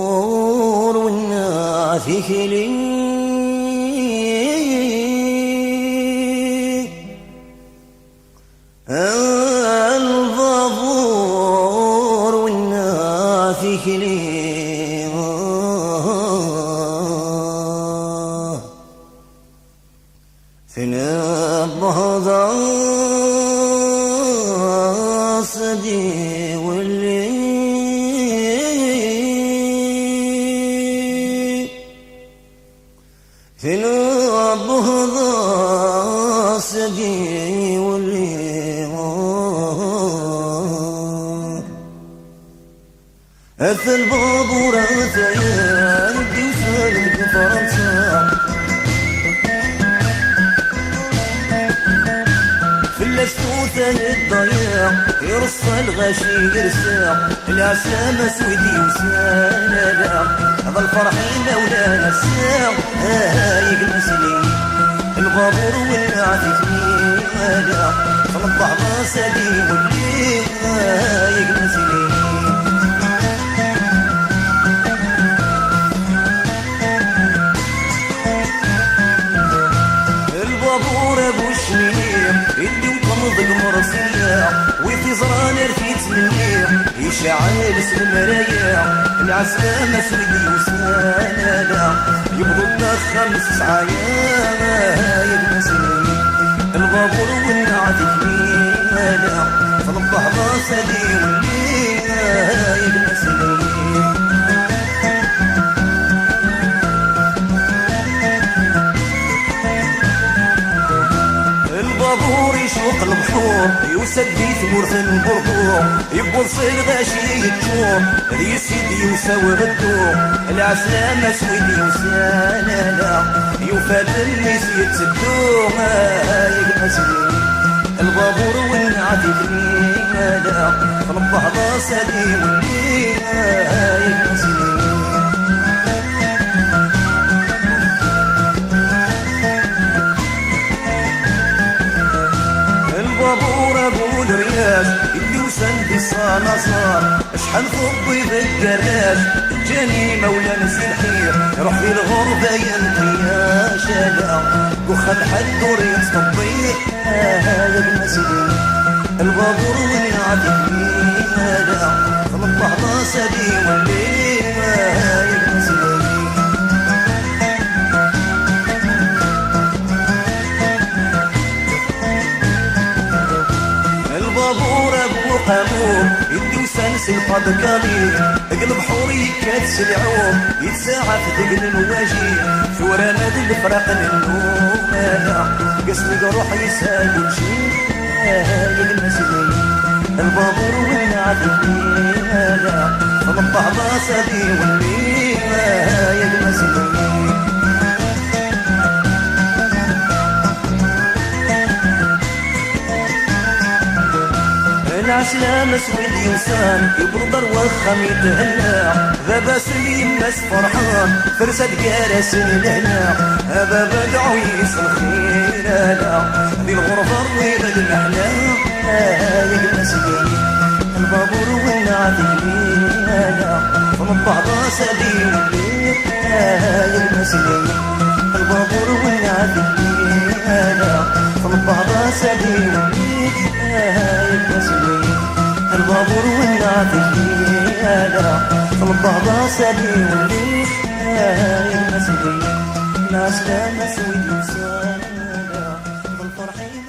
الضبور والنافخ لي الضبور والنافخ لي فينا الضهضة صدي واللي فينا الضهضة صدي واللي أثى البابور أثى يا ردي وسالك فرنسا السوثة للضياع يرصى الغاشي يرساع العسام اسودي وسالا هذا الفرح مولانا الساع يجلس لي البابور والعافيت ميلا فنطح راسدي واللي يجلس لي البابور ابو الشميم يدي وقمض المرسية وفي زران رفيت منيح يشعل اسم المرايا العسلام اسودي وسالا يبغضنا 5 ساعات يبنسني البابور والنعتك ميلا فنطح راسدي واللي يبنسني البابور يشوق البحور يوسد في ثمورة البربور يبوظ الغاشي يتشور ذي سيدي يساور الدور العسلام اسودي وسالالا يوفاد الميس يتسدو يقمسني البابور والنعتك ميلا فنطح راسدي واللي يقمسني البابور ابو الرياش اللي وسند الصناصار اشحال فضي بالكراش جاني مولانا سي الحير يروح في الغربة ينطي يا شالا وخد حد وريت تطبيق يا المسجد البابور والعافيت ميلا فنطح راسدي واللي يا المسجد البابور ابو قاموم يدي وسانس الفضكالي قلب حوري كاتس العوم يتساعى في ذقن الواجي ثورانا ذي الفراق النوم قسمي روح يسال وشي المسجد البابور والنعتك ميلا فنطح راسدي واللي المسجد العسلام اسود ينسان يبرد الوخم يتهنى ذا سلي الناس فرحان فرسد كارس الهنا هذا بدعو يسر خيرانا ذي الغرفة الرويضة المحلام يقمسني البابور والنعتك ميلا فنطح راسدي واللي يقمسني البابور والنعتك ميلا فنطح راسدي واللي يقمسني البابور والنعتك ميلا فنطح راسدي واللي يقمسني العسلام اسود وسالا بالفرحين